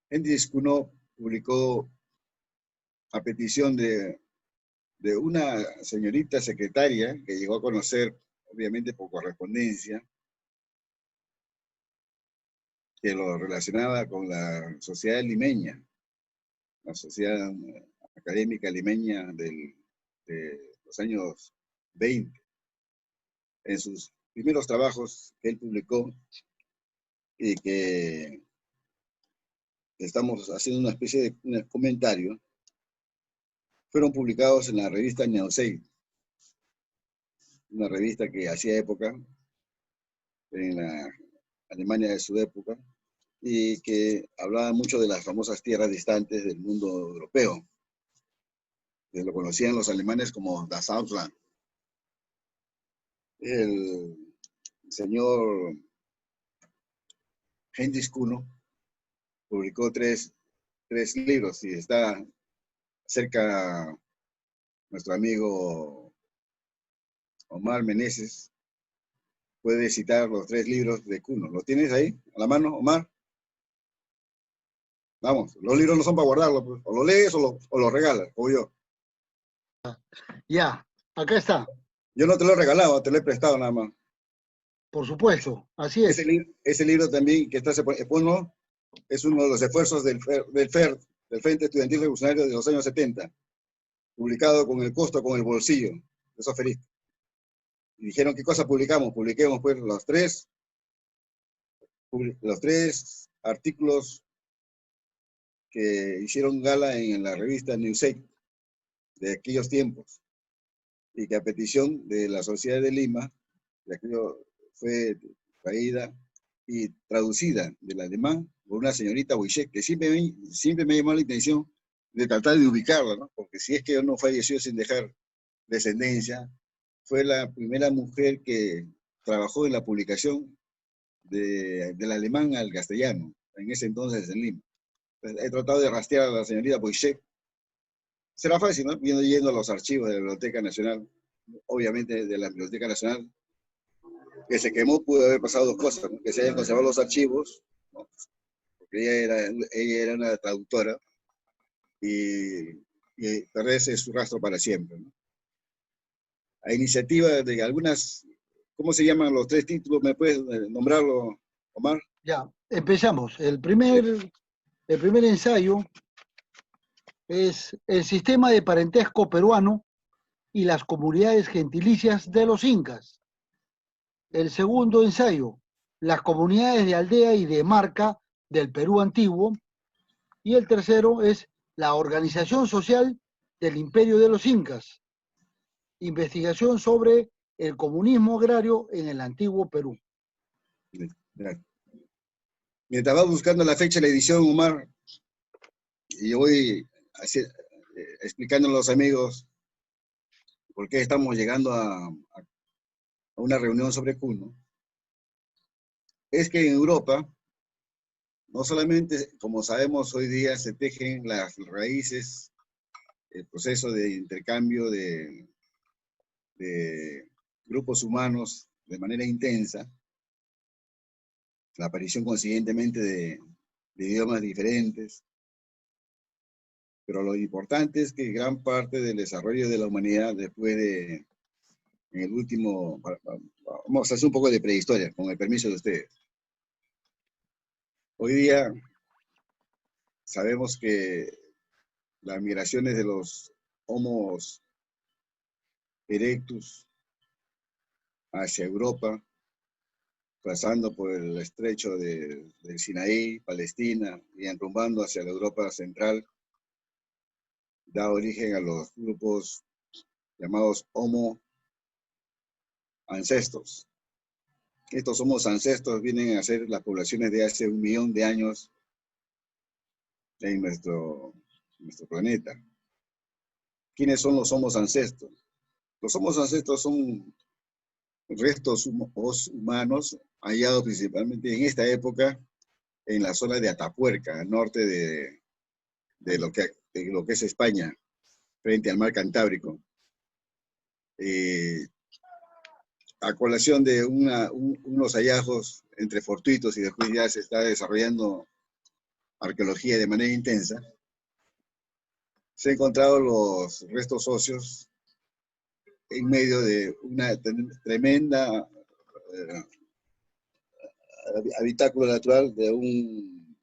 Hendrix Cuno publicó a petición de una señorita secretaria que llegó a conocer, obviamente por correspondencia, que lo relacionaba con la sociedad limeña, la sociedad académica limeña de los años 20. En sus primeros trabajos que él publicó y que estamos haciendo una especie de un comentario, fueron publicados en la revista Neosei, una revista que hacía época en la Alemania de su época y que hablaba mucho de las famosas tierras distantes del mundo europeo, que lo conocían los alemanes como Das Ausland. El señor Hendrix Cuno publicó tres libros y está cerca nuestro amigo Omar Meneses. Puede citar los 3 libros de Cuno. ¿Los tienes ahí a la mano, Omar? Vamos, los libros no son para guardarlos, pues. O lo lees o lo regalas, como yo. Ya, acá está. Yo no te lo he regalado, te lo he prestado nada más. Por supuesto, así es. Ese libro también que está expuesto es uno de los esfuerzos del FER, del Frente Estudiantil Revolucionario de los años 70, publicado con el costo, con el bolsillo de esos feristas. Y dijeron, ¿qué cosa publicamos? Publiquemos pues los tres artículos que hicieron gala en la revista Newsweek de aquellos tiempos, y que a petición de la Sociedad de Lima, de aquello fue traída y traducida del alemán por una señorita Wojciech, que siempre me llamó la atención de tratar de ubicarla, ¿no? Porque si es que no falleció sin dejar descendencia, fue la primera mujer que trabajó en la publicación del alemán al castellano, en ese entonces en Lima. He tratado de rastrear a la señorita Wojciech. Será fácil, ¿no? Yendo a los archivos de la Biblioteca Nacional, obviamente de la Biblioteca Nacional, que se quemó, pudo haber pasado 2 cosas, ¿no? Que se hayan conservado los archivos, ¿no? Porque ella era una traductora, y perderse su rastro para siempre, ¿no? A iniciativa de algunas, ¿cómo se llaman los 3 títulos? ¿Me puedes nombrarlo, Omar? Ya, empezamos. El primer ensayo es el sistema de parentesco peruano y las comunidades gentilicias de los incas. El segundo ensayo, las comunidades de aldea y de marca del Perú antiguo. Y el tercero es la organización social del imperio de los incas. Investigación sobre el comunismo agrario en el antiguo Perú. Mientras vas buscando la fecha de la edición, Omar, y yo voy explicando a los amigos por qué estamos llegando a una reunión sobre Cuno. Es que en Europa, no solamente, como sabemos hoy día, se tejen las raíces, el proceso de intercambio de grupos humanos de manera intensa, la aparición consiguientemente de idiomas diferentes, pero lo importante es que gran parte del desarrollo de la humanidad después de, en el último, vamos a hacer un poco de prehistoria, con el permiso de ustedes. Hoy día sabemos que las migraciones de los Homo erectus hacia Europa, pasando por el estrecho del Sinaí, Palestina, y enrumbando hacia la Europa central, da origen a los grupos llamados Homo ancestros. Estos Homo ancestros vienen a ser las poblaciones de hace 1 millón de años en nuestro planeta. ¿Quiénes son los homos ancestros? Los homos ancestros son restos humanos hallados principalmente en esta época en la zona de Atapuerca, al norte de lo que es España, frente al mar Cantábrico. A colación de unos hallazgos entre fortuitos y después ya se está desarrollando arqueología de manera intensa, se han encontrado los restos óseos en medio de una tremenda habitáculo natural de un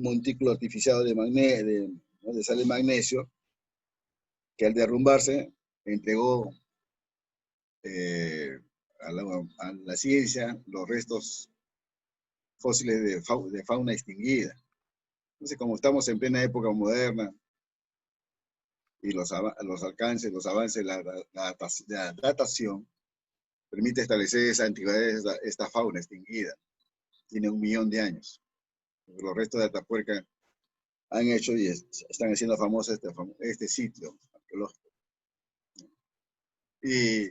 montículo artificial de sal de magnesio, que al derrumbarse entregó a la ciencia los restos fósiles de fauna extinguida. Entonces, como estamos en plena época moderna y los avances de la datación permite establecer esa antigüedad, esta fauna extinguida. Tiene 1 millón de años. Los restos de Atapuerca han hecho y están haciendo famoso este sitio arqueológico. Y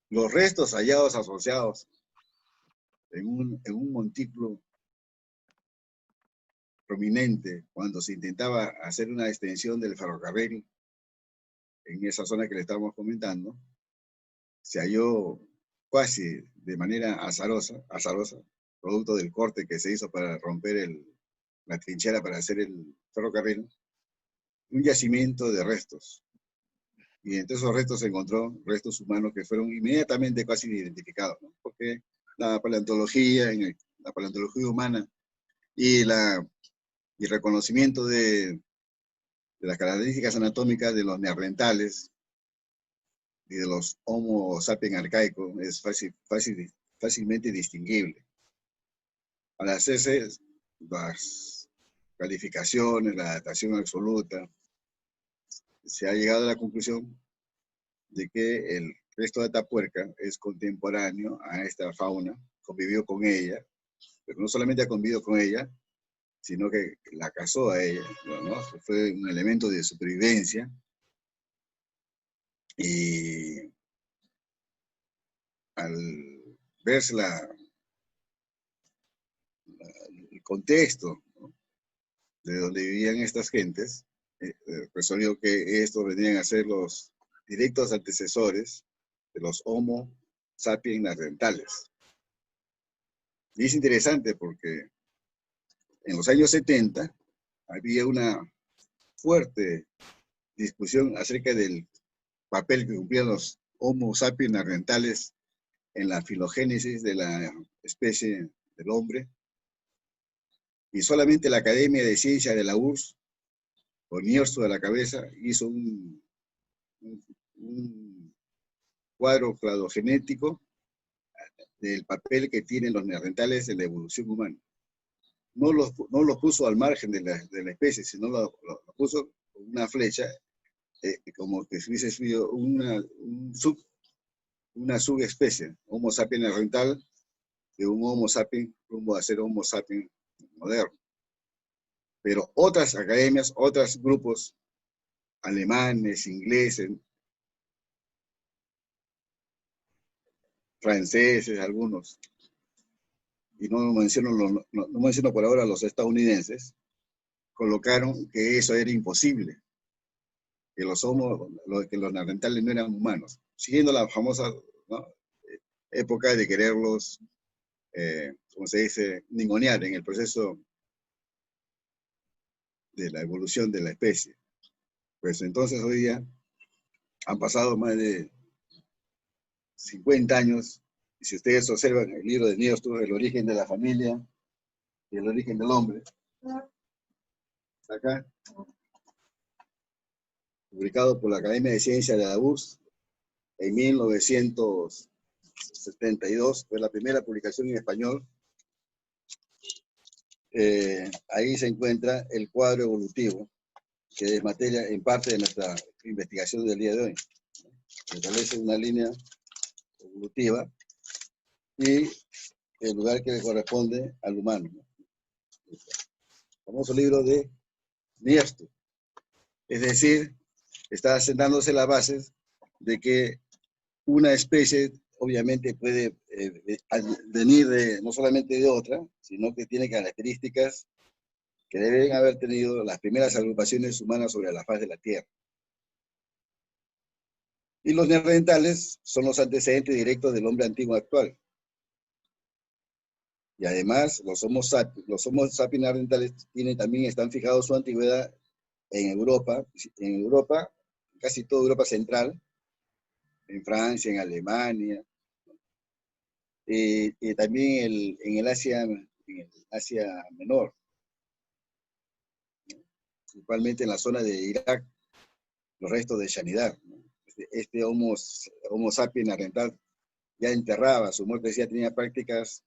los restos hallados asociados en un montículo prominente cuando se intentaba hacer una extensión del ferrocarril en esa zona que le estábamos comentando, se halló casi de manera azarosa, producto del corte que se hizo para romper la trinchera para hacer el ferrocarril, un yacimiento de restos. Y entre esos restos se encontró restos humanos que fueron inmediatamente casi identificados, ¿no? Porque la paleontología humana y el reconocimiento de las características anatómicas de los neandertales y de los Homo sapiens arcaicos es fácilmente distinguible. Al hacerse las calificaciones, la datación absoluta, se ha llegado a la conclusión de que el resto de Atapuerca es contemporáneo a esta fauna, convivió con ella, pero no solamente ha convivido con ella, sino que la cazó a ella, ¿no? Fue un elemento de supervivencia. Y al verse el contexto, ¿no?, de donde vivían estas gentes, resolvió que estos venían a ser los directos antecesores de los Homo sapiens neandertales. Y es interesante porque en los años 70 había una fuerte discusión acerca del papel que cumplían los Homo sapiens neandertales en la filogénesis de la especie del hombre. Y solamente la Academia de Ciencias de la URSS, con Niersto de la cabeza, hizo un cuadro cladogenético del papel que tienen los neandertales en la evolución humana. No los puso al margen de la especie, sino lo puso con una flecha, como que si hubiese sido una subespecie, Homo sapiens neandertal, de un Homo sapiens rumbo a ser Homo sapiens moderno. Pero otras academias, otros grupos alemanes, ingleses, franceses, algunos, y no menciono por ahora los estadounidenses, colocaron que eso era imposible, que los neandertales no eran humanos, siguiendo la famosa, ¿no?, época de quererlos, como se dice, ningunear en el proceso de la evolución de la especie. Pues entonces hoy día han pasado más de 50 años, y si ustedes observan el libro de Niersto, El origen de la familia y el origen del hombre, acá, publicado por la Academia de Ciencias de la URSS en 1972, fue la primera publicación en español. Ahí se encuentra el cuadro evolutivo, que es materia en parte de nuestra investigación del día de hoy. Se establece una línea evolutiva y el lugar que le corresponde al humano. El famoso libro de Niersto, Es decir, está sentándose las bases de que una especie obviamente puede venir no solamente de otra, sino que tiene características que deben haber tenido las primeras agrupaciones humanas sobre la faz de la Tierra. Y los neandertales son los antecedentes directos del hombre antiguo actual. Y además, los Homo sapiens neandertales también están fijados su antigüedad en Europa, casi toda Europa central, en Francia, en Alemania, y también en el Asia Menor, principalmente en la zona de Irak, los restos de Shanidar, ¿no? Este Homo sapiens neandertal ya enterraba, su muerte ya tenía prácticas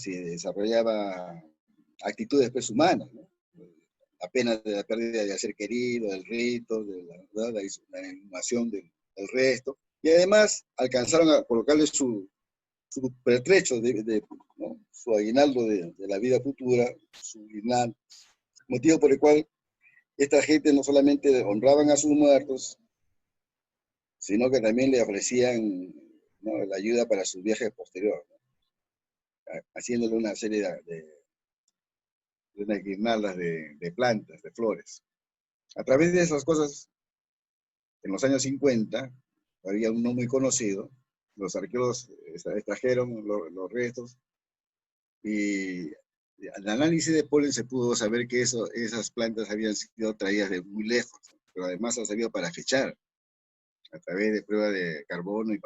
y desarrollaba actitudes pues, humanas, ¿no? Apenas de la pérdida de ser querido, del rito, de la inhumación del resto, y además alcanzaron a colocarle su pertrecho, ¿no? Su aguinaldo de la vida futura, su guirnalda, motivo por el cual esta gente no solamente honraban a sus muertos, sino que también le ofrecían, ¿no?, la ayuda para sus viajes posteriores, ¿no?, haciéndole una serie de unas guirnaldas de plantas, de flores. A través de esas cosas, en los años 50, había uno muy conocido, los arqueólogos extrajeron los restos y al análisis de polen se pudo saber que esas plantas habían sido traídas de muy lejos, pero además ha servido para fechar a través de pruebas de carbono y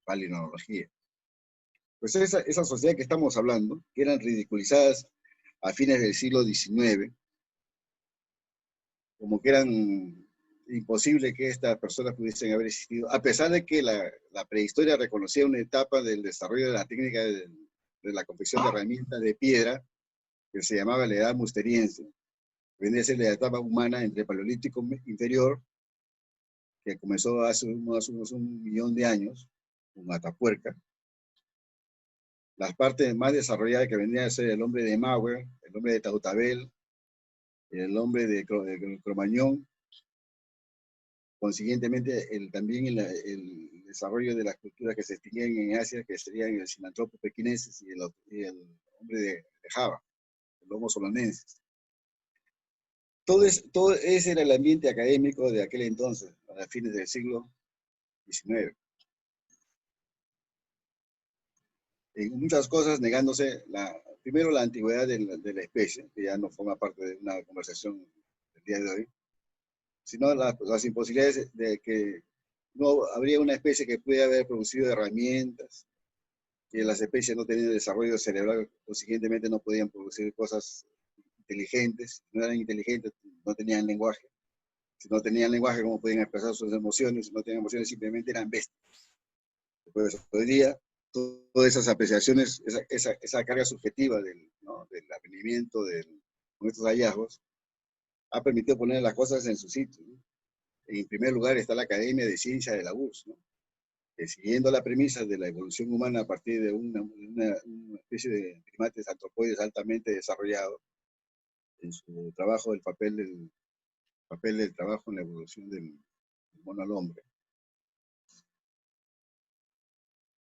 palinología. Pues esa sociedad que estamos hablando, que eran ridiculizadas a fines del siglo XIX, como que eran imposible que estas personas pudiesen haber existido, a pesar de que la prehistoria reconocía una etapa del desarrollo de la técnica de la confección de herramientas de piedra, que se llamaba la edad musteriense, venía a ser la etapa humana entre el paleolítico inferior, que comenzó hace unos 1.000.000 de años, con Atapuerca, las partes más desarrolladas que vendrían a ser el hombre de Mauer, el hombre de Tautabel, el hombre de Cromañón, consiguientemente también el desarrollo de las culturas que se extinguían en Asia, que serían el Sinanthropus pekinensis y el hombre de Java, el Homo solonensis. Todo ese era el ambiente académico de aquel entonces, a fines del siglo XIX. En muchas cosas negándose, primero la antigüedad de la especie, que ya no forma parte de una conversación del día de hoy, sino las imposibilidades de que no habría una especie que pudiera haber producido herramientas, que las especies no tenían desarrollo cerebral, consiguientemente no podían producir cosas inteligentes, no eran inteligentes, no tenían lenguaje. Si no tenían lenguaje, ¿cómo podían expresar sus emociones? Si no tenían emociones, simplemente eran bestias. Después, hoy día, todas esas apreciaciones, esa carga subjetiva ¿no?, del aprendimiento con estos hallazgos, ha permitido poner las cosas en su sitio, ¿no? En primer lugar está la Academia de Ciencia de la URSS, ¿no?, que siguiendo la premisa de la evolución humana a partir de una especie de primates antropoides altamente desarrollados, en su trabajo del papel del trabajo en la evolución del mono al hombre.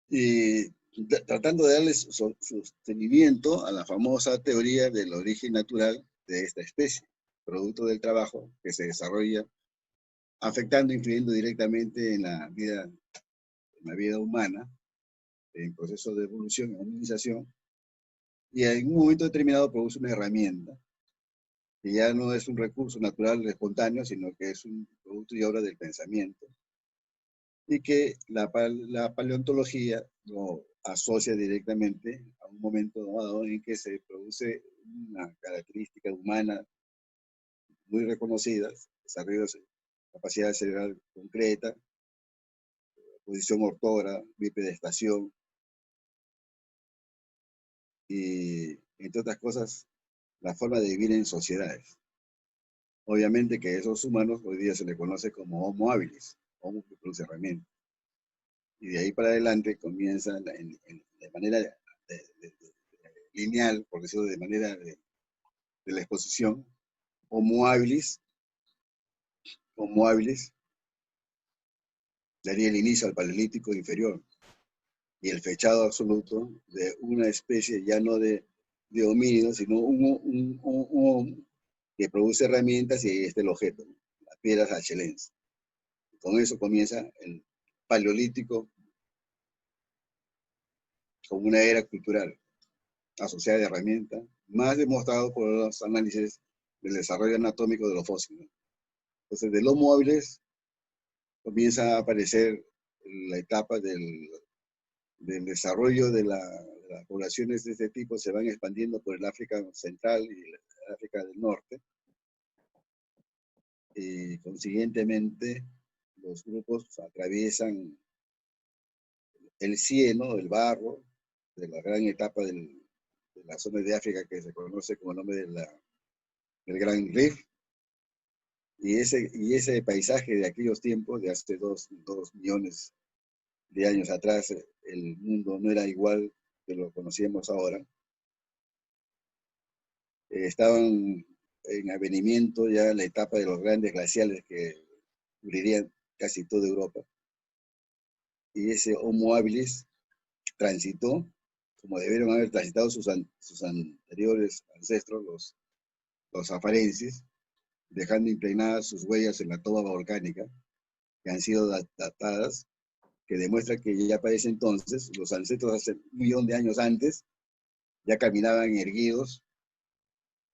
Y tratando de darles sostenimiento a la famosa teoría del origen natural de esta especie, producto del trabajo que se desarrolla, afectando, influyendo directamente en la vida humana, en proceso de evolución, en hominización, y en un momento determinado produce una herramienta que ya no es un recurso natural espontáneo, sino que es un producto y obra del pensamiento, y que la paleontología lo asocia directamente a un momento dado en que se produce una característica humana muy reconocida, desarrollo de capacidad cerebral concreta, posición ortógra, bipedestación, y entre otras cosas, la forma de vivir en sociedades. Obviamente que esos humanos hoy día se les conoce como Homo habilis, Homo que produce herramientas. Y de ahí para adelante comienza de manera lineal, por decirlo de manera de la exposición, Homo habilis, Homo habilis, daría el inicio al Paleolítico inferior y el fechado absoluto de una especie ya no de homínidos, sino un que produce herramientas y ahí está el objeto, ¿no? Las piedras achelenses. Con eso comienza el Paleolítico como una era cultural asociada a herramientas, más demostrado por los análisis del desarrollo anatómico de los fósiles. Entonces, del Homo habilis comienza a aparecer la etapa del desarrollo de las poblaciones de este tipo, se van expandiendo por el África Central y el África del Norte, y consiguientemente los grupos atraviesan el cieno, el barro, de la gran etapa de la zona de África que se conoce como el nombre del Gran Rift, y ese paisaje de aquellos tiempos, de hace 2 millones de años atrás, el mundo no era igual que lo conocíamos ahora. Estaban en avenimiento ya la etapa de los grandes glaciales que cubrirían casi toda Europa. Y ese Homo habilis transitó, como debieron haber transitado sus anteriores ancestros, los afarenses, dejando impregnadas sus huellas en la toba volcánica, que han sido datadas, que demuestra que ya para ese entonces, los ancestros hace 1 millón de años antes, ya caminaban erguidos,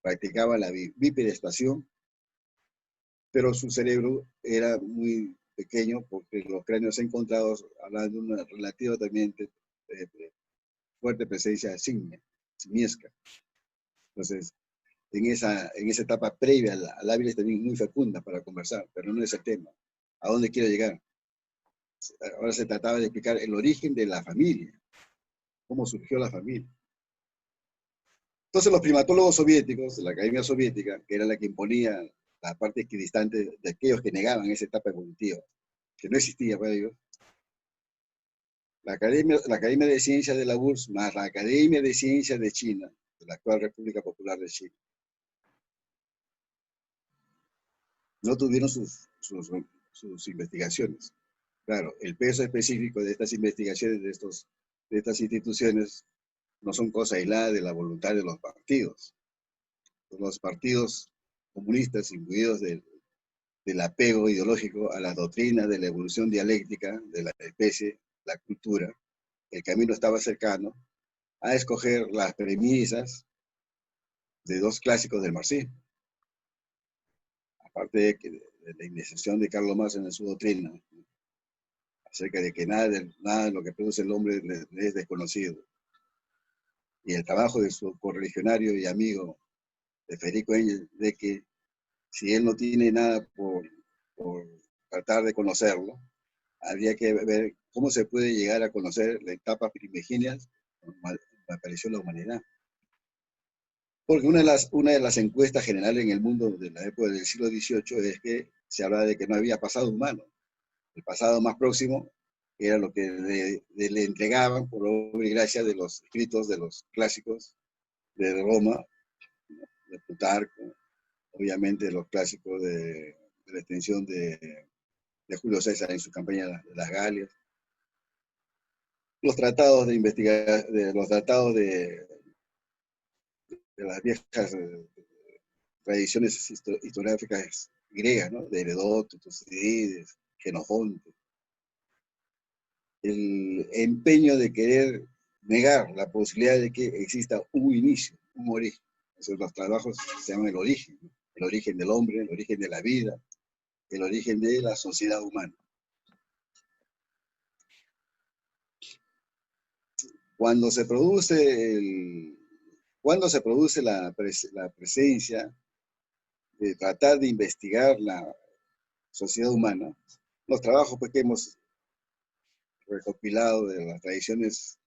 practicaban la bipedestación, pero su cerebro era muy pequeño porque los cráneos encontrados hablan de una relativamente fuerte presencia simiesca. Entonces, en esa etapa previa al hábiles también muy fecunda para conversar, pero no es el tema. ¿A dónde quiero llegar? Ahora se trataba de explicar el origen de la familia, cómo surgió la familia. Entonces los primatólogos soviéticos, de la Academia Soviética, que era la que imponía la parte equidistante de aquellos que negaban esa etapa evolutiva, que no existía para ellos, la Academia de Ciencias de la URSS más la Academia de Ciencias de China, de la actual República Popular de China, no tuvieron sus investigaciones. Claro, el peso específico de estas investigaciones, de estas instituciones, no son cosa aislada de la voluntad de los partidos. Los partidos comunistas, imbuidos del apego ideológico a la doctrina de la evolución dialéctica de la especie, la cultura, el camino estaba cercano a escoger las premisas de 2 clásicos del marxismo, aparte de la iniciación de Karl Marx en su doctrina, acerca de que nada de lo que produce el hombre le es desconocido, y el trabajo de su correligionario y amigo de Federico Engels, de que si él no tiene nada por tratar de conocerlo, habría que ver cómo se puede llegar a conocer la etapa primigenia donde apareció la humanidad. Porque una de las encuestas generales en el mundo de la época del siglo XVIII es que se hablaba de que no había pasado humano. El pasado más próximo era lo que le entregaban por obra y gracia de los escritos de los clásicos de Roma, de Plutarco, obviamente los clásicos de la extensión de Julio César en su campaña de las Galias, los tratados de investigación, los tratados de las viejas tradiciones historiográficas griegas, ¿no? De Heródoto, Tucídides, Jenofonte. El empeño de querer negar la posibilidad de que exista un inicio, un origen. Esos los trabajos se llaman el origen, ¿no? El origen del hombre, el origen de la vida, el origen de la sociedad humana. Cuando se produce la presencia de tratar de investigar la sociedad humana, los trabajos pues, que hemos recopilado de las tradiciones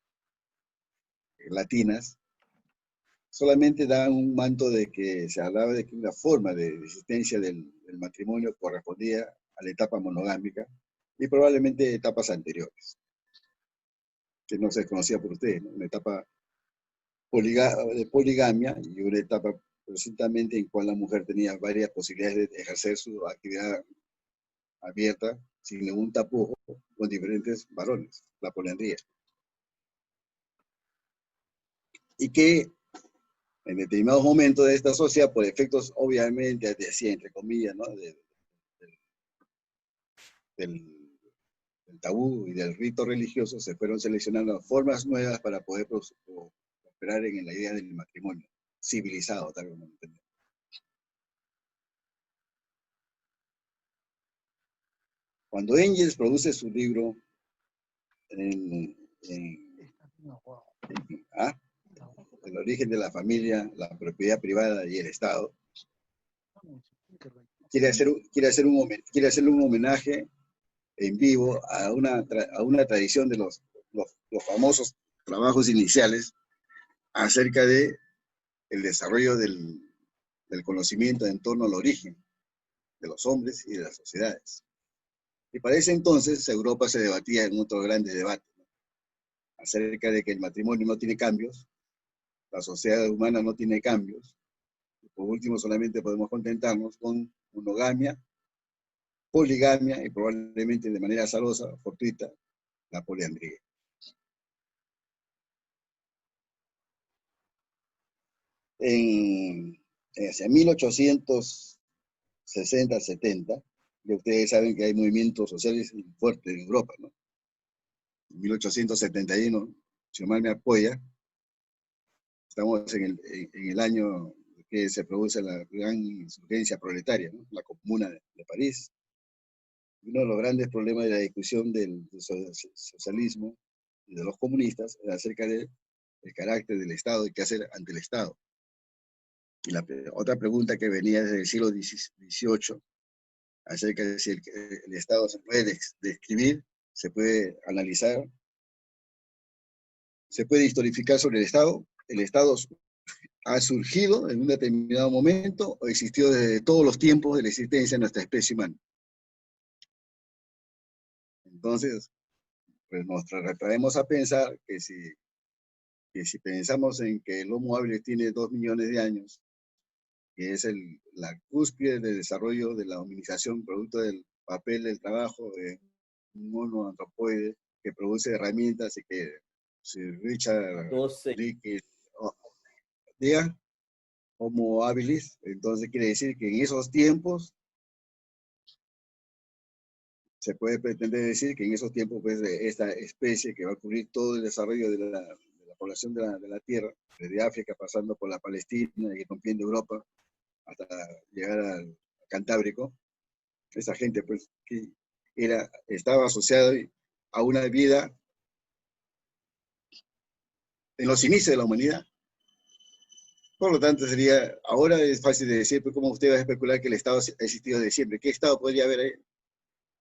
latinas, solamente dan un manto de que se hablaba de que una forma de existencia del matrimonio correspondía a la etapa monogámica y probablemente etapas anteriores, que no se conocía por ustedes, ¿no? Una etapa de poligamia y una etapa presuntamente en cual la mujer tenía varias posibilidades de ejercer su actividad abierta sin ningún tapujo con diferentes varones, la poliandría. Y que en determinados momentos de esta sociedad, por efectos obviamente, decía entre comillas, ¿no? del tabú y del rito religioso, se fueron seleccionando formas nuevas para poder prosperar en la idea del matrimonio civilizado, tal como lo entendemos. Cuando Engels produce su libro El origen de la familia, la propiedad privada y el Estado, quiere hacerle un homenaje en vivo a una tradición de los famosos trabajos iniciales acerca de el desarrollo del conocimiento en torno al origen de los hombres y de las sociedades. Y para ese entonces Europa se debatía en otros grandes debates, ¿no? Acerca de que el matrimonio no tiene cambios, la sociedad humana no tiene cambios, y por último solamente podemos contentarnos con monogamia, poligamia y probablemente de manera azarosa, fortuita, la poliandría. Hacia 1860, 70, ya ustedes saben que hay movimientos sociales fuertes en Europa, ¿no? En 1871, si mal me apoya, estamos en el año que se produce la gran insurgencia proletaria, ¿no? La Comuna de París. Uno de los grandes problemas de la discusión del socialismo y de los comunistas era acerca del carácter del Estado y qué hacer ante el Estado. Y la otra pregunta que venía desde el siglo XVIII, acerca de si el Estado se puede describir, se puede analizar, se puede historificar sobre el Estado. El Estado ha surgido en un determinado momento o existió desde todos los tiempos de la existencia de nuestra especie humana. Entonces, pues nos retraemos a pensar que si pensamos en que el Homo habilis tiene 2 millones de años, que es la cúspide del desarrollo de la hominización producto del papel del trabajo de un mono antropoide que produce herramientas y que si Richard Leakey diga Homo habilis, entonces quiere decir que en esos tiempos se puede pretender decir que en esos tiempos pues, de esta especie que va a cubrir todo el desarrollo de la población de la Tierra, desde África pasando por la Palestina y rompiendo Europa hasta llegar al Cantábrico, esa gente pues que estaba asociada a una vida en los inicios de la humanidad. Por lo tanto, ahora es fácil de decir, pues, ¿cómo usted va a especular que el Estado ha existido desde siempre? ¿Qué Estado podría haber ahí?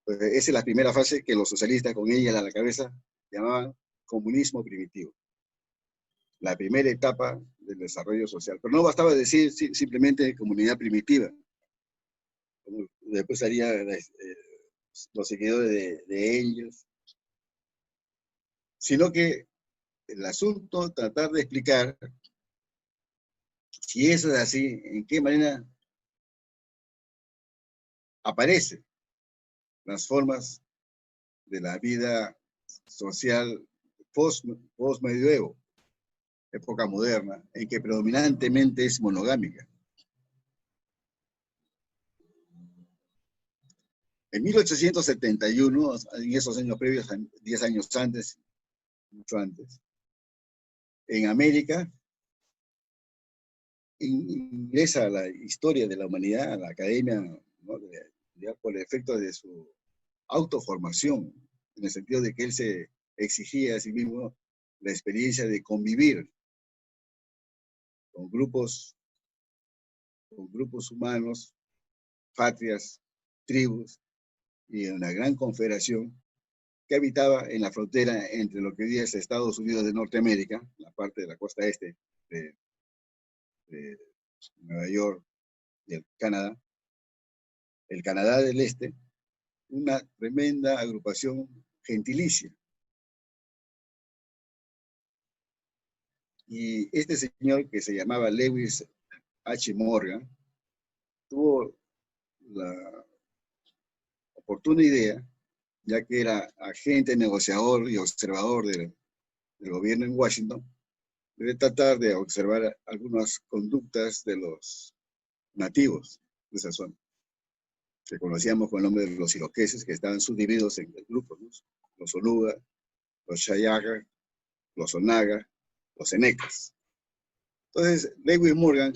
Pues esa es la primera fase que los socialistas, con ella a la cabeza, llamaban comunismo primitivo. La primera etapa del desarrollo social. Pero no bastaba decir simplemente comunidad primitiva. Después haría los seguidores de ellos. Sino que el asunto, tratar de explicar si eso es así, en qué manera aparecen las formas de la vida social post-medioevo, época moderna, en que predominantemente es monogámica. En 1871, en esos años previos, 10 años antes, mucho antes, en América, ingresa a la historia de la humanidad, a la academia, ¿no? Por el efecto de su autoformación, en el sentido de que él se exigía a sí mismo la experiencia de convivir con grupos humanos, patrias, tribus, y una gran confederación que habitaba en la frontera entre lo que hoy día es Estados Unidos de Norteamérica, la parte de la costa este de Nueva York y el Canadá del Este, una tremenda agrupación gentilicia. Y este señor, que se llamaba Lewis H. Morgan tuvo la oportuna idea, ya que era agente, negociador y observador del gobierno en Washington, de tratar de observar algunas conductas de los nativos de esa zona, que conocíamos con el nombre de los iroqueses, que estaban subdivididos en grupos, ¿no? Los Onuga, los Shayaga, los Onaga, los Senecas. Entonces, Lewis Morgan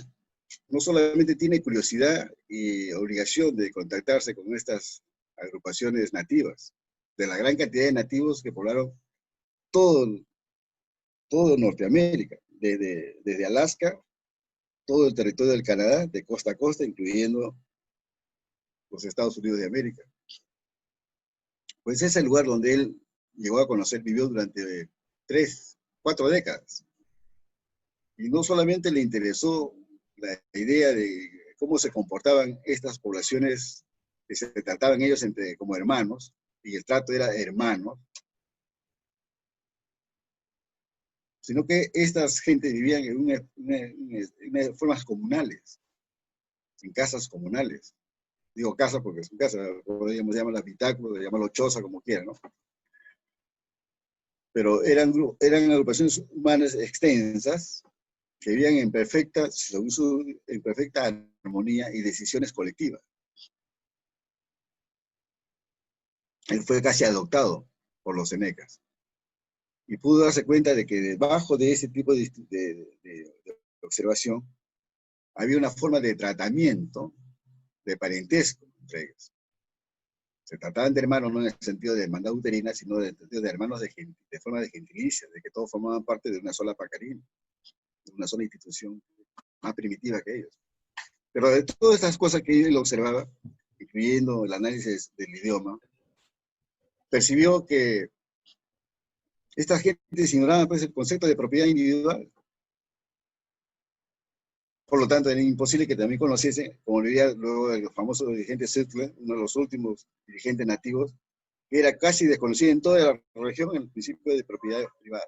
no solamente tiene curiosidad y obligación de contactarse con estas agrupaciones nativas, de la gran cantidad de nativos que poblaron todo, todo Norteamérica, desde Alaska, todo el territorio del Canadá, de costa a costa, incluyendo los Estados Unidos de América. Pues es el lugar donde él llegó a conocer, vivió durante 3, 4 décadas. Y no solamente le interesó la idea de cómo se comportaban estas poblaciones, que se trataban ellos como hermanos, y el trato era hermano, sino que estas gentes vivían en formas comunales, en casas comunales. Digo casa porque es un casa, podríamos llamarla habitáculo, llamarlo choza, como quieran, ¿no? Pero eran agrupaciones humanas extensas que vivían en perfecta armonía y decisiones colectivas. Él fue casi adoptado por los Senecas y pudo darse cuenta de que debajo de ese tipo de observación había una forma de tratamiento, de parentesco entre ellos. Se trataban de hermanos no en el sentido de hermandad uterina, sino en el sentido de hermanos de forma de gentilicia, de que todos formaban parte de una sola pacarina, de una sola institución más primitiva que ellos. Pero de todas estas cosas que él observaba, incluyendo el análisis del idioma, percibió que estas gentes ignoraban pues, el concepto de propiedad individual. Por lo tanto, era imposible que también conociese, como diría luego el famoso dirigente Sittler, uno de los últimos dirigentes nativos, que era casi desconocido en toda la región el principio de propiedad privada.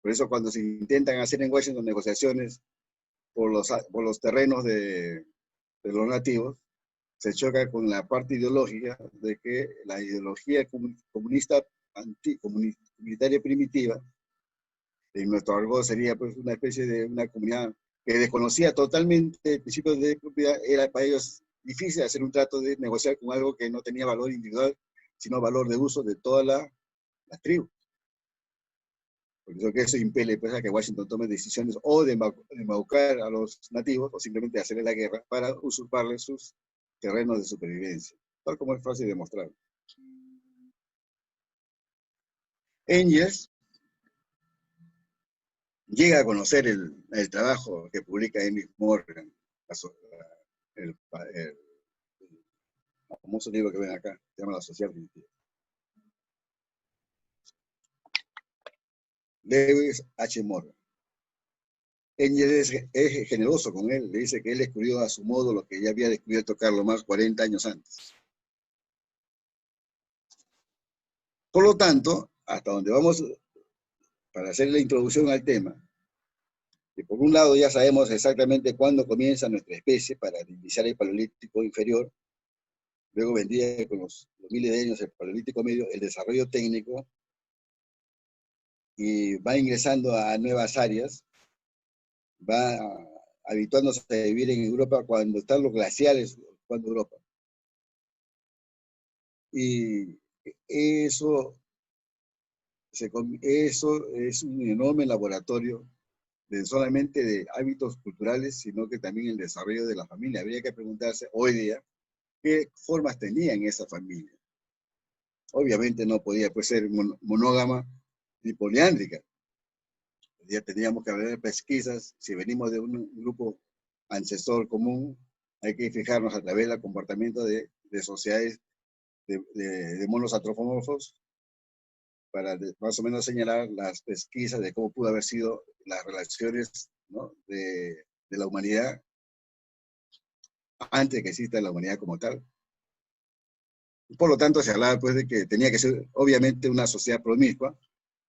Por eso cuando se intentan hacer en Washington negociaciones por los terrenos de los nativos, se choca con la parte ideológica de que la ideología comunista comunitaria primitiva, en nuestro argot sería pues una especie de una comunidad que desconocía totalmente el principio de propiedad, era para ellos difícil hacer un trato de negociar con algo que no tenía valor individual, sino valor de uso de todas las tribus. Por eso que eso impele pues, a que Washington tome decisiones o de embaucar a los nativos o simplemente hacerle la guerra para usurparles sus terrenos de supervivencia, tal como es fácil demostrar. Engels llega a conocer el trabajo que publica Emil Morgan, el famoso libro que ven acá, se llama La Sociedad Primitiva. Lewis H. Morgan. Engels es generoso con él, le dice que él descubrió a su modo lo que ya había descubierto Carlos Marx 40 años antes. Por lo tanto, hasta donde vamos para hacer la introducción al tema, que por un lado ya sabemos exactamente cuándo comienza nuestra especie para iniciar el Paleolítico inferior, luego vendría con los miles de años el Paleolítico medio, el desarrollo técnico, y va ingresando a nuevas áreas, va habituándose a vivir en Europa cuando están los glaciares ocupando Europa. Y eso es un enorme laboratorio de solamente de hábitos culturales, sino que también el desarrollo de la familia. Habría que preguntarse hoy día qué formas tenían esa familia. Obviamente no podía pues, ser monógama ni poliándrica. Ya tendríamos que haber pesquisas. Si venimos de un grupo ancestral común, hay que fijarnos a través del comportamiento de sociedades de monos antropomorfos para más o menos señalar las pesquisas de cómo pudo haber sido las relaciones, ¿no? de la humanidad antes de que exista la humanidad como tal. Por lo tanto, se hablaba pues, de que tenía que ser obviamente una sociedad promiscua,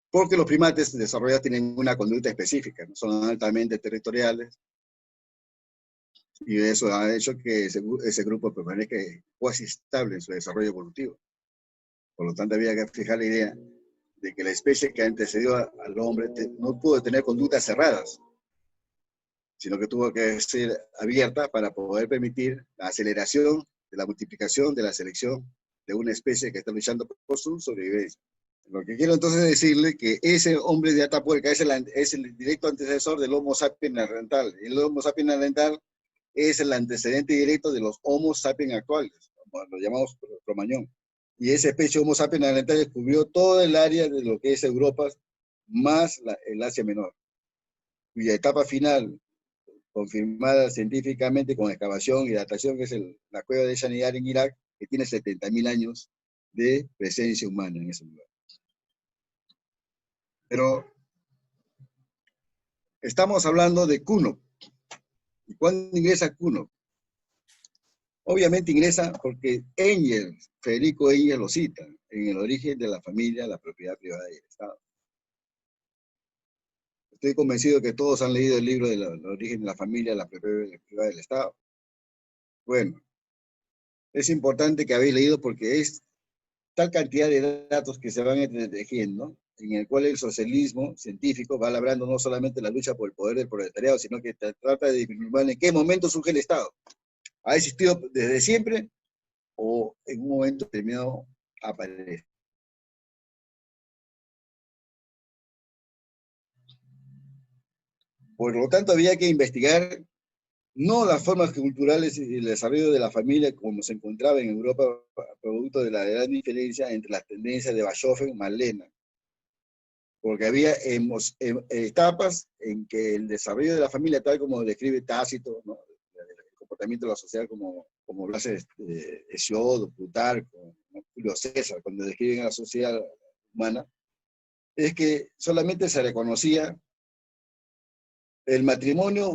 porque los primates desarrollados tienen una conducta específica, ¿no? Son altamente territoriales, Y eso ha hecho que ese grupo permanezca casi estable en su desarrollo evolutivo. Por lo tanto, había que fijar la idea de que la especie que antecedió al hombre no pudo tener conductas cerradas, sino que tuvo que ser abierta para poder permitir la aceleración de la multiplicación, de la selección de una especie que está luchando por su sobrevivencia. Lo que quiero entonces decirle que ese hombre de Atapuerca es el directo antecesor del Homo sapiens neandertal. El Homo sapiens neandertal es el antecedente directo de los Homo sapiens actuales, como lo llamamos Cromañón. Y esa especie Homo sapiens neandertal descubrió todo el área de lo que es Europa, más el Asia Menor, cuya etapa final, confirmada científicamente con excavación y datación, que es la cueva de Shaniyar en Irak, que tiene 70.000 años de presencia humana en ese lugar. Pero estamos hablando de Kuno. ¿Y cuándo ingresa Kuno? Obviamente ingresa porque Engels, Federico Engels lo cita en El origen de la familia, la propiedad privada y el Estado. Estoy convencido que todos han leído el libro del origen de la familia, la propiedad privada del Estado. Bueno, es importante que habéis leído porque es tal cantidad de datos que se van entretejiendo, en el cual el socialismo científico va labrando no solamente la lucha por el poder del proletariado, sino que trata de discriminar en qué momento surge el Estado. ¿Ha existido desde siempre o en un momento determinado aparece? Por lo tanto, había que investigar no las formas culturales y el desarrollo de la familia como se encontraba en Europa, producto de la gran diferencia entre las tendencias de Bachofen y Marlena, porque había etapas en que el desarrollo de la familia, tal como describe Tácito, ¿no?, el comportamiento de la sociedad como lo hace Hesiodo, Plutarco, ¿no?, Julio César, cuando describen a la sociedad humana, es que solamente se reconocía el matrimonio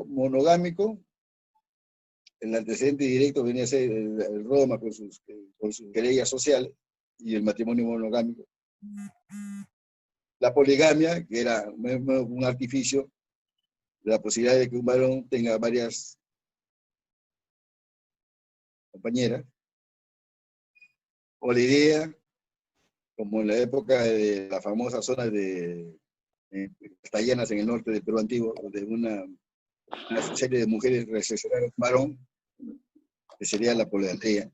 monogámico. El antecedente directo venía a ser el Roma con sus querellas sociales y el matrimonio monogámico. La poligamia, que era un artificio de la posibilidad de que un varón tenga varias compañeras, o la idea, como en la época de las famosas zonas de castellanas en el norte del Perú antiguo, donde una serie de mujeres recepcionaron un varón, que sería la poliandría.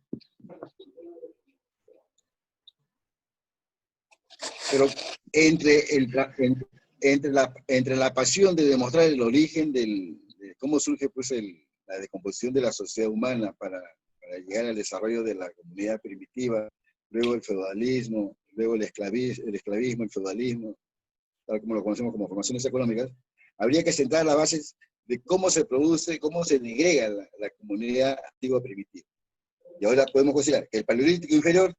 Pero entre la pasión de demostrar el origen de cómo surge pues la decomposición de la sociedad humana para llegar al desarrollo de la comunidad primitiva, luego el feudalismo, luego el esclavismo, el feudalismo, tal como lo conocemos como formaciones económicas, habría que sentar las bases de cómo se produce, cómo se digrega la comunidad antigua primitiva. Y ahora podemos considerar que el Paleolítico inferior,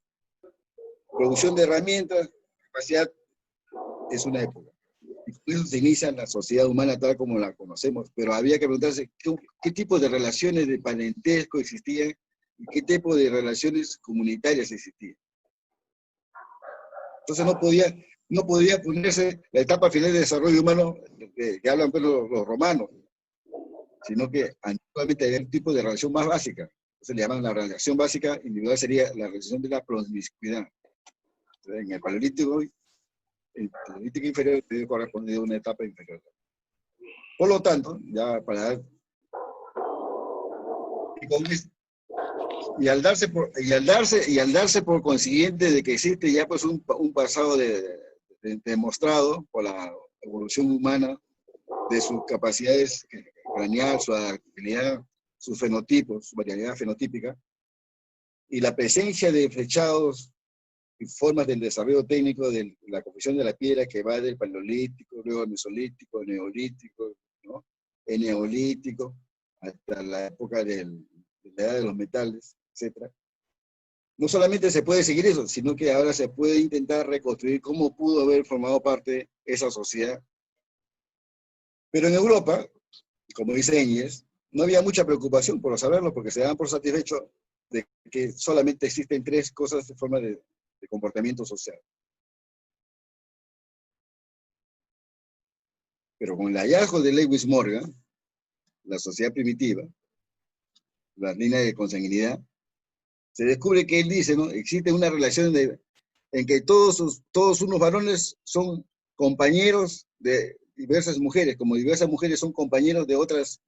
producción de herramientas, capacidad, es una época. Y con eso se inicia la sociedad humana tal como la conocemos, pero había que preguntarse qué tipo de relaciones de parentesco existían y qué tipo de relaciones comunitarias existían. Entonces no podía ponerse la etapa final de desarrollo humano que hablan pues, los romanos, sino que antiguamente había un tipo de relación más básica. Entonces le llaman la relación básica individual, sería la relación de la promiscuidad. Entonces, en el Paleolítico inferior debe corresponder a una etapa inferior. Por lo tanto, ya para dar... Y al darse por consiguiente de que existe ya pues un pasado demostrado por la evolución humana de sus capacidades craneal, su adaptabilidad, sus fenotipos, su variabilidad fenotípica, y la presencia de flechados y formas del desarrollo técnico de la confección de la piedra que va del Paleolítico, luego al Mesolítico, Neolítico, ¿no?, Eneolítico, hasta la época de la edad de los metales, etc. No solamente se puede seguir eso, sino que ahora se puede intentar reconstruir cómo pudo haber formado parte esa sociedad. Pero en Europa, como dice Engels, no había mucha preocupación por saberlo, porque se daban por satisfecho de que solamente existen tres cosas de forma de comportamiento social. Pero con el hallazgo de Lewis Morgan, la sociedad primitiva, las líneas de consanguinidad, se descubre que él dice, ¿no? Existe una relación en que todos unos varones son compañeros de diversas mujeres, como diversas mujeres son compañeros de otros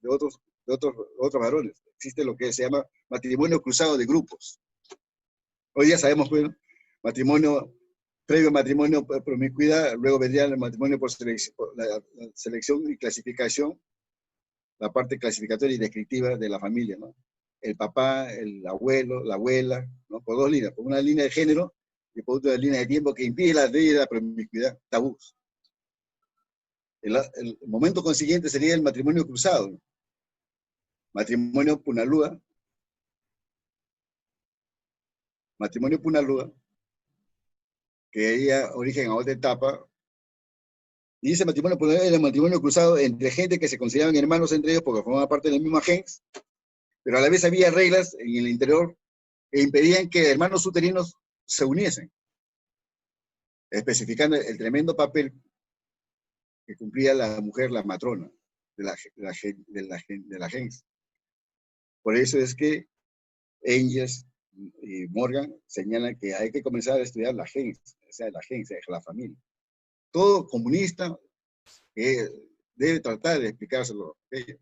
varones. Existe lo que se llama matrimonio cruzado de grupos. Hoy ya sabemos, pues, ¿no? Matrimonio, previo matrimonio por promiscuidad, luego vendría el matrimonio por selección, la selección y clasificación, la parte clasificatoria y descriptiva de la familia, ¿no? El papá, el abuelo, la abuela, ¿no? Por dos líneas, por una línea de género y por otra línea de tiempo que impide la ley de la promiscuidad, tabús. El momento consiguiente sería el matrimonio cruzado, ¿no? Matrimonio Punalúa, que daría origen a otra etapa. Y ese matrimonio Punalúa era el matrimonio cruzado entre gente que se consideraban hermanos entre ellos porque formaban parte de la misma gens, pero a la vez había reglas en el interior que impedían que hermanos uterinos se uniesen, especificando el tremendo papel que cumplía la mujer, la matrona de la gens. Por eso es que Engels y Morgan señalan que hay que comenzar a estudiar la gens, o sea, la gens, la familia. Todo comunista debe tratar de explicárselo a ellos,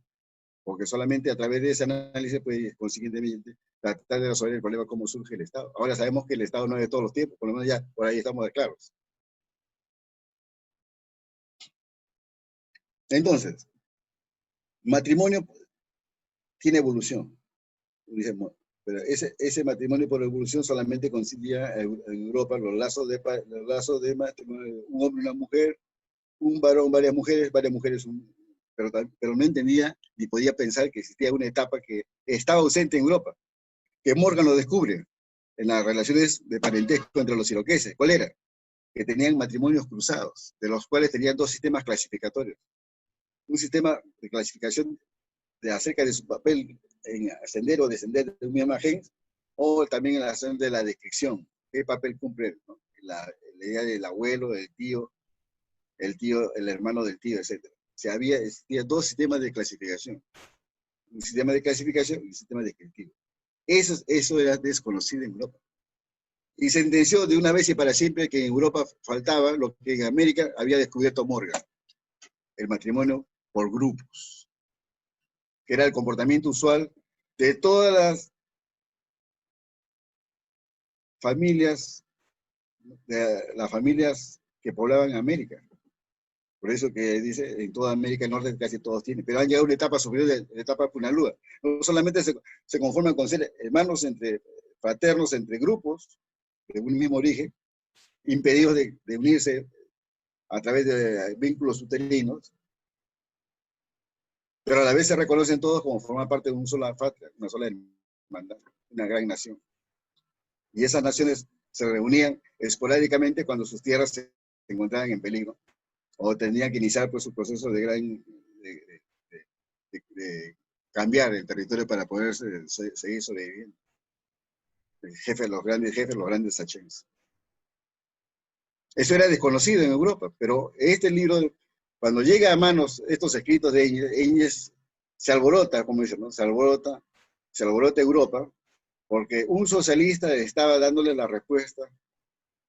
porque solamente a través de ese análisis puede, consiguientemente, tratar de resolver el problema cómo surge el Estado. Ahora sabemos que el Estado no es de todos los tiempos, por lo menos ya por ahí estamos de claros. Entonces, matrimonio tiene evolución, pero ese matrimonio por evolución solamente concilia en Europa los lazos de matrimonio, un hombre y una mujer, un varón, varias mujeres, pero no entendía ni podía pensar que existía una etapa que estaba ausente en Europa, que Morgan lo descubre en las relaciones de parentesco entre los iroqueses. ¿Cuál era? Que tenían matrimonios cruzados, de los cuales tenían dos sistemas clasificatorios. Un sistema de clasificación acerca de su papel en ascender o descender de un misma gens, o también en la acción de la descripción, qué papel cumple, ¿no? la idea del abuelo, del tío, el hermano del tío, etc. O sea, existía dos sistemas de clasificación, un sistema de clasificación y un sistema descriptivo. Eso era desconocido en Europa. Y sentenció de una vez y para siempre que en Europa faltaba lo que en América había descubierto Morgan, el matrimonio por grupos, que era el comportamiento usual de todas las familias, que poblaban América. Por eso que dice, en toda América del Norte casi todos tienen, pero han llegado a una etapa superior de la etapa Punalúa. No solamente se conforman con ser hermanos fraternos entre grupos de un mismo origen, impedidos de unirse a través de vínculos uterinos, pero a la vez se reconocen todos como forman parte de una sola patria, una sola hermandad, una gran nación. Y esas naciones se reunían esporádicamente cuando sus tierras se encontraban en peligro, o tenían que iniciar pues, su proceso de cambiar el territorio para poder seguir sobreviviendo. Los grandes sachems. Eso era desconocido en Europa, pero este libro, cuando llega a manos estos escritos de Engels, se alborota, como dicen, ¿no? Se alborota Europa, porque un socialista estaba dándole la respuesta,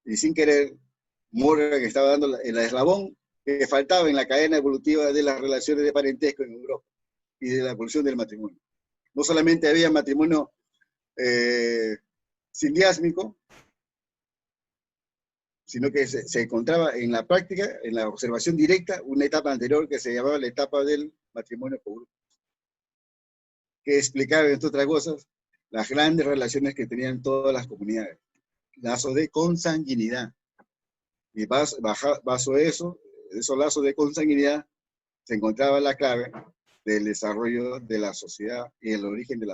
y sin querer, Morgan estaba dando el eslabón que faltaba en la cadena evolutiva de las relaciones de parentesco en Europa y de la evolución del matrimonio. No solamente había matrimonio sindiásmico, sino que se encontraba en la práctica, en la observación directa, una etapa anterior que se llamaba la etapa del matrimonio por grupo, que explicaba, entre otras cosas, las grandes relaciones que tenían todas las comunidades, lazos de consanguinidad. Y bajo esos lazos de consanguinidad, se encontraba la clave del desarrollo de la sociedad y el origen del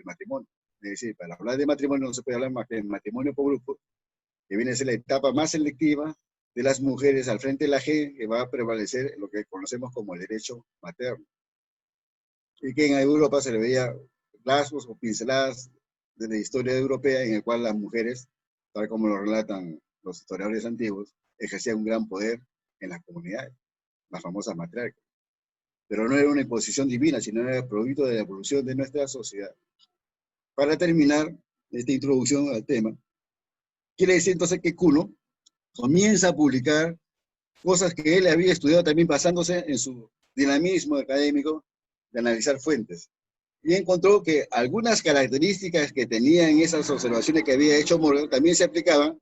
matrimonio. Es decir, para hablar de matrimonio no se puede hablar más que de matrimonio por grupo, que viene a ser la etapa más selectiva de las mujeres al frente de la G, que va a prevalecer lo que conocemos como el derecho materno. Y que en Europa se le veía rasgos o pinceladas de la historia europea en el cual las mujeres, tal como lo relatan los historiadores antiguos, ejercían un gran poder en las comunidades, las famosas matriarcas. pero no era una imposición divina, sino era el producto de la evolución de nuestra sociedad. Para terminar esta introducción al tema, quiere decir entonces que Kuhn comienza a publicar cosas que él había estudiado también basándose en su dinamismo académico de analizar fuentes. Y encontró que algunas características que tenían esas observaciones que había hecho Morgan también se aplicaban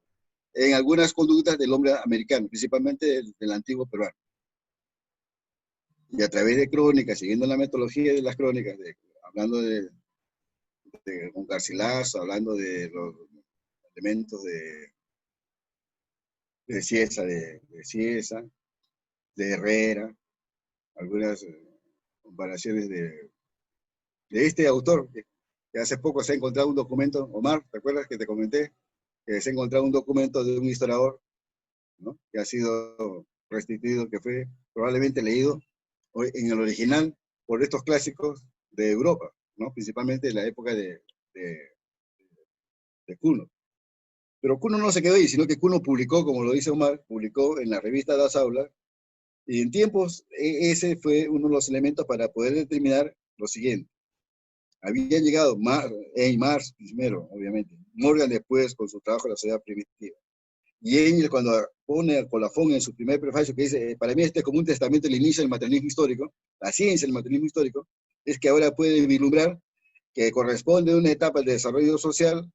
en algunas conductas del hombre americano, principalmente del antiguo peruano. Y a través de crónicas, siguiendo la metodología de las crónicas, hablando de un Garcilaso, hablando de los elementos de Ciesa, de Herrera, algunas comparaciones de este autor, que hace poco se ha encontrado un documento, Omar, ¿te acuerdas que te comenté? Que se ha encontrado un documento de un historiador, ¿no? Que ha sido restituido, que fue probablemente leído en el original por estos clásicos de Europa, ¿no? Principalmente en la época de Kuhn. Pero Kuhn no se quedó ahí, sino que Kuhn publicó, como lo dice Omar, publicó en la revista Das Aulas, y en tiempos ese fue uno de los elementos para poder determinar lo siguiente. Había llegado Marx primero, obviamente, Morgan después con su trabajo en la sociedad primitiva. Y Engels, cuando pone al colofón en su primer prefacio, que dice, para mí este es como un testamento del inicio del materialismo histórico, la ciencia del materialismo histórico, es que ahora puede vislumbrar que corresponde a una etapa del desarrollo social,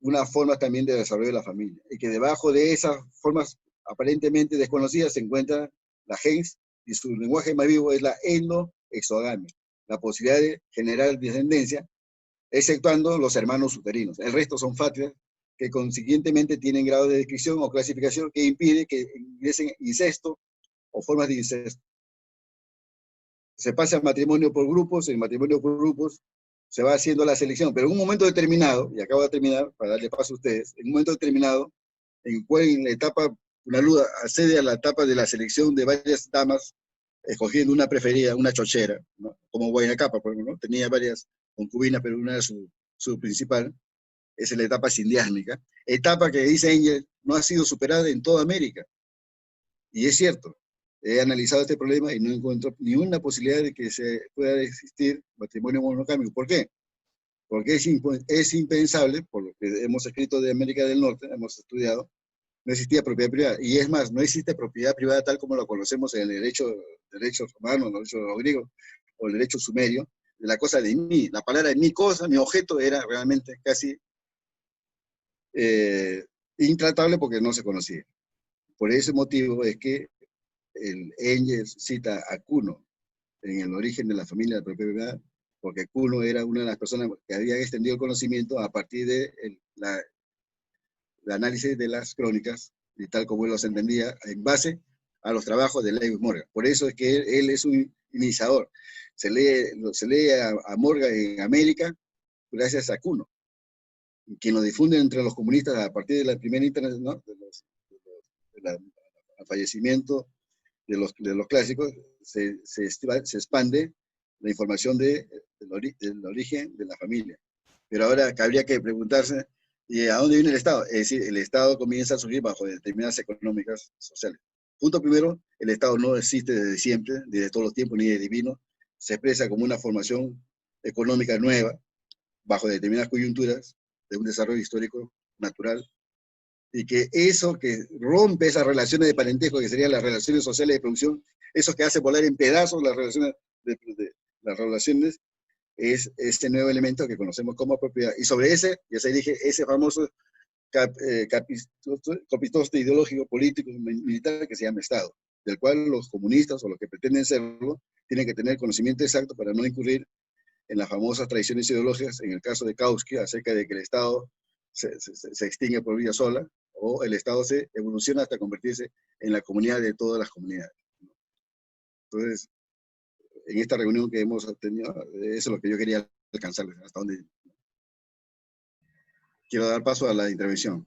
una forma también de desarrollo de la familia, y que debajo de esas formas aparentemente desconocidas se encuentra la gens, y su lenguaje más vivo es la endo-exogamia, la posibilidad de generar descendencia, exceptuando los hermanos uterinos. El resto son fátidas que consiguientemente tienen grado de descripción o clasificación que impide que ingresen incesto o formas de incesto. Se pasa al matrimonio por grupos, el matrimonio por grupos se va haciendo la selección, pero en un momento determinado, y acabo de terminar para darle paso a ustedes, en un momento determinado, en cual en la etapa, una luda accede a la etapa de la selección de varias damas, escogiendo una preferida, una chochera, ¿no? Como Huayna por ejemplo, ¿no? Tenía varias concubinas, pero una era su principal, es la etapa sindiásmica, etapa que dice Engels no ha sido superada en toda América. Y es cierto, he analizado este problema y no encuentro ni una posibilidad de que se pueda existir matrimonio monogámico. ¿Por qué? Porque es impensable, por lo que hemos escrito de América del Norte, hemos estudiado, no existía propiedad privada. Y es más, no existe propiedad privada tal como lo conocemos en el derecho romano, el derecho griego o el derecho sumerio, de la cosa de mí. La palabra de mi cosa, mi objeto, era realmente casi intratable porque no se conocía. Por ese motivo es que el Engels cita a Kuhn en el origen de la familia de la propiedad, porque Kuhn era una de las personas que había extendido el conocimiento a partir de el análisis de las crónicas, y tal como él los entendía, en base a los trabajos de Lewis Morgan. Por eso es que él es un iniciador. Se lee a Morgan en América gracias a Kuhn, quien lo difunde entre los comunistas a partir de la primera internet, ¿no? Al fallecimiento de los clásicos, se expande la información del origen de la familia. Pero ahora habría que preguntarse, ¿y a dónde viene el Estado? Es decir, el Estado comienza a surgir bajo determinadas económicas sociales. Punto primero, el Estado no existe desde siempre, desde todos los tiempos, ni de divino. Se expresa como una formación económica nueva, bajo determinadas coyunturas de un desarrollo histórico natural, y que eso que rompe esas relaciones de parentesco, que serían las relaciones sociales de producción, eso que hace volar en pedazos las relaciones, es este nuevo elemento que conocemos como propiedad. Y sobre ese, ya se dije, ese famoso capitoste ideológico, político, militar que se llama Estado, del cual los comunistas o los que pretenden serlo tienen que tener conocimiento exacto para no incurrir en las famosas tradiciones ideológicas, en el caso de Kautsky, acerca de que el Estado se extingue por vía sola, o el Estado se evoluciona hasta convertirse en la comunidad de todas las comunidades. Entonces, en esta reunión que hemos tenido, eso es lo que yo quería alcanzar, hasta donde quiero dar paso a la intervención.